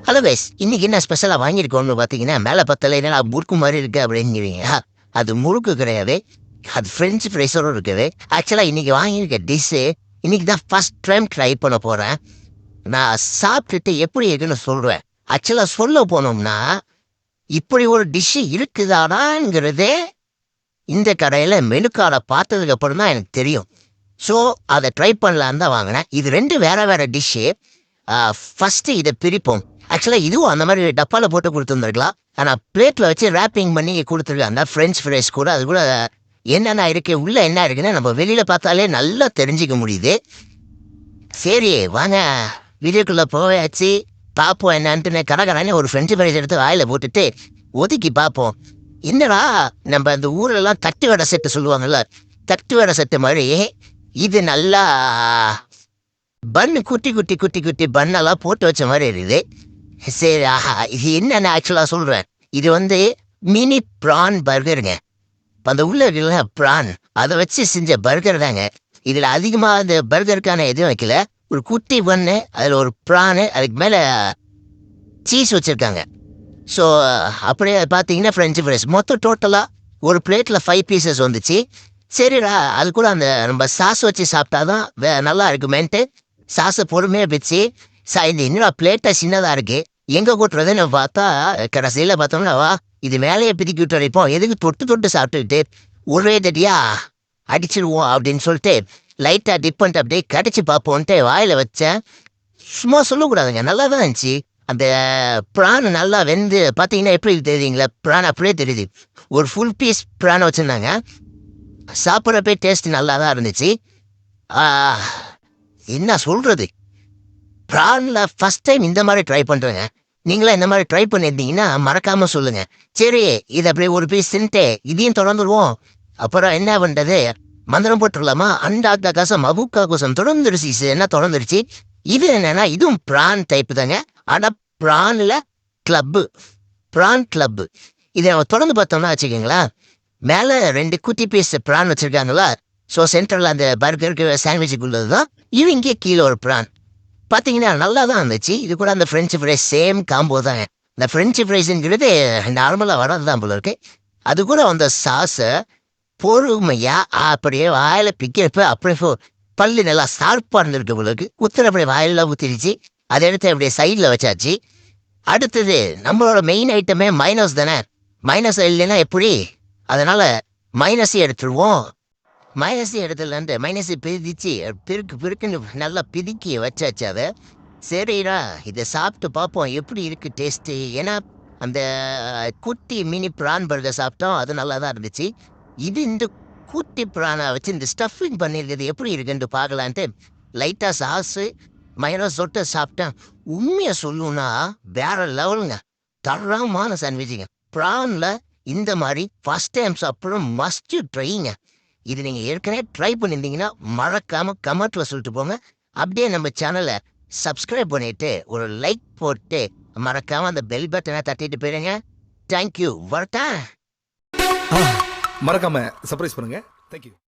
Hello guys, இன்னைக்கு என்ன ஸ்பெஷலாக வாங்கியிருக்கோம்னு பார்த்தீங்கன்னா, மேலே பத்தல என்னடா முறுக்கு மாதிரி இருக்கு அப்படிங்கிறீங்க. அது முறுக்கு கிடையாது, அது ஃப்ரெஞ்சு ஃப்ரைஸோடு இருக்குது. ஆக்சுவலாக இன்னைக்கு வாங்கியிருக்க டிஷ்ஷு இன்னைக்கு தான் ஃபர்ஸ்ட் டைம் ட்ரை பண்ண போகிறேன். நான் சாப்பிட்டுட்டு எப்படி இருக்குன்னு சொல்கிறேன். ஆக்சுவலாக சொல்ல போனோம்னா, இப்படி ஒரு டிஷ்ஷு இருக்குதாடாங்கிறதே இந்த கடையில் மெனு கார்டை பார்த்ததுக்கு அப்புறம் தான் எனக்கு தெரியும். ஸோ அதை ட்ரை பண்ணலான்னு தான் வாங்கினேன். இது ரெண்டு வேறு வேறு டிஷ்ஷு. ஃபஸ்ட்டு இதை பிரிப்போம். ஆக்சுவலாக இதுவும் அந்த மாதிரி டப்பாவில் போட்டு கொடுத்துருந்துருக்கலாம். ஆனால் பிளேட்டில் வச்சு ரேப்பிங் பண்ணி கொடுத்துருக்காங்க. அந்த ஃப்ரெஞ்ச் ஃப்ரைஸ் கூட அது கூட என்னென்ன இருக்குது, உள்ளே என்ன இருக்குன்னு நம்ம வெளியில் பார்த்தாலே நல்லா தெரிஞ்சிக்க முடியுது. சரி வாங்க வீடியோக்குள்ளே போயாச்சு, பார்ப்போம் என்னன்ட்டு. கடைன்னு ஒரு ஃப்ரெஞ்சு ஃப்ரைஸ் எடுத்து வாயில் போட்டுட்டு ஒதுக்கி பார்ப்போம். என்னடா நம்ம அந்த ஊரெல்லாம் தட்டு வடை செட்டு சொல்லுவாங்கள்ல, தட்டு வடை செட்டு மாதிரி இது நல்லா பன்னு குட்டி குட்டி குட்டி குட்டி பண்ணெல்லாம் போட்டு வச்ச மாதிரி இருக்குது. சரி, இது என்னென்ன ஆக்சுவலாக சொல்கிறேன். இது மினி ப்ரான் பர்கருங்க. அந்த உள்ள இருக்குல்ல ப்ரான், அதை வச்சு செஞ்ச பர்கர் தாங்க. இதில் அதிகமாக அந்த பர்கருக்கான எதுவும் வைக்கல. ஒரு குட்டி பண்ணு, அதில் ஒரு ப்ரானு, அதுக்கு மேலே சீஸ் வச்சுருக்காங்க. ஸோ அப்படியே பார்த்தீங்கன்னா ஃப்ரெஞ்சு ஃப்ரைஸ் மொத்தம் டோட்டலாக ஒரு பிளேட்டில் 5 பீசஸ் வந்துச்சு. சரிடா, அது கூட அந்த நம்ம சாஸ் வச்சு சாப்பிட்டா தான் நல்லா இருக்குமேன்ட்டு சாஸை பொறுமையாக வச்சு இது என்னடா பிளேட்டாக சின்னதாக இருக்குது, எங்கே கூட்டுறதுன்னு பார்த்தா கடைசியில் பார்த்தோம்னா இது மேலேயே பிரிக்கி விட்டு வரைப்போம், எதுக்கு தொட்டு தொட்டு சாப்பிட்டுக்கிட்டு ஒரே தடியா அடிச்சிடுவோம் அப்படின்னு சொல்லிட்டு லைட்டாக டிப் பண்ணிட்டு அப்படியே கடிச்சு பார்ப்போன்ட்டு வாயில் வச்சேன். சும்மா சொல்லக்கூடாதுங்க, நல்லா தான் இருந்துச்சு. அந்த ப்ரான் நல்லா வெந்து பார்த்தீங்கன்னா எப்படி தெரியுங்களா, ப்ரான் அப்படியே தெரியுது. ஒரு ஃபுல் பீஸ் ப்ரான் வச்சுருந்தாங்க. சாப்பிட்றப்பே டேஸ்ட் நல்லா தான் இருந்துச்சு. என்ன சொல்கிறது, ப்ரானில் ஃபஸ்ட் டைம் இந்த மாதிரி ட்ரை பண்ணுறேங்க. நீங்களாம் இந்த மாதிரி ட்ரை பண்ணியிருந்தீங்கன்னா மறக்காமல் சொல்லுங்கள். சரி, இது அப்படியே ஒரு பீஸ் தின்ட்டு இதையும் தொடர்ந்துருவோம். அப்புறம் என்ன பண்ணுறது, மந்திரம் போட்டுடலாமா, அண்டாக்கா காசம் அபுக்கா கோசம் தொடர்ந்துருச்சு. என்ன தொடர்ந்துருச்சு. இது என்னென்னா இதுவும் ப்ரான் டைப்பு தாங்க. ஆனால் ப்ரானில் கிளப்பு, ப்ரான் கிளப்பு. இதை நம்ம தொடர்ந்து பார்த்தோம்னா வச்சுக்கோங்களேன், மேலே 2 குட்டி பீஸ் ப்ரான் வச்சுருக்காங்களா. ஸோ சென்டரில் அந்த பர்கருக்கு சாண்ட்விச்சுக்குள்ளது தான் இது. இங்கே கீழே ஒரு ப்ரான் பார்த்தீங்கன்னா நல்லா தான் இருந்துச்சு. இது கூட அந்த ஃப்ரெஞ்சு ஃப்ரைஸ் சேம் காம்போ தாங்க. இந்த ஃப்ரெஞ்சு ஃப்ரைஸுங்கிறது நார்மலாக வர்றது தான் போல இருக்கு. அது கூட அந்த சாஸை பொறுமையாக அப்படியே வாயில் பிக்கிறப்ப அப்படியே பல்லு நல்லா ஷார்ப்பாக இருந்திருக்கு போல இருக்கு. குத்துற அப்படியே வாயிலெலாம் ஊற்றிடுச்சு. அதை எடுத்து அப்படியே சைடில் வச்சாச்சு. அடுத்தது நம்மளோட மெயின் ஐட்டமே மைனஸ் தானே. மைனஸ் இல்லைன்னா எப்படி, அதனால் மைனஸை எடுத்துருவோம். மைனஸை எடுத்துலான்ட்டு மைனஸை பிரிச்சு பிறுக்குன்னு நல்லா பிதுக்கி வச்சாச்சு அதை. சரிடா, இதை சாப்பிட்டு பார்ப்போம் எப்படி இருக்குது டேஸ்ட்டு. ஏன்னா அந்த குட்டி மினி ப்ரான் பர்கர் சாப்பிட்டோம், அது நல்லா தான் இருந்துச்சு. இது இந்த குட்டி ப்ரானை வச்சு இந்த ஸ்டஃபிங் பண்ணியிருக்கிறது எப்படி இருக்குன்ட்டு பார்க்கலான்ட்டு லைட்டாக சாஸு மைனஸ் சொட்டு சாப்பிட்டேன். உண்மையை சொல்லணுன்னா வேற லெவலுங்க, தரமான சாண்ட்விச்சுங்க. ப்ரானில் இந்த மாதிரி ஃபஸ்ட் டைம் சாப்பிட்றோம், மஸ்ட் ட்ரைங்க. இது நீங்கள் ஏற்கனவே ட்ரை பண்ணியிருந்தீங்கன்னா மறக்காமல் கமெண்ட்டில் சொல்லிட்டு போங்க. அப்படியே நம்ம சேனலை சப்ஸ்கிரைப் பண்ணிவிட்டு ஒரு லைக் போட்டு மறக்காமல் அந்த பெல் பட்டனை தட்டிட்டு போயிடுங்க. தேங்க்யூ, வரட்டா. மறக்காம சர்ப்ரைஸ் பண்ணுங்க. தேங்க்யூ.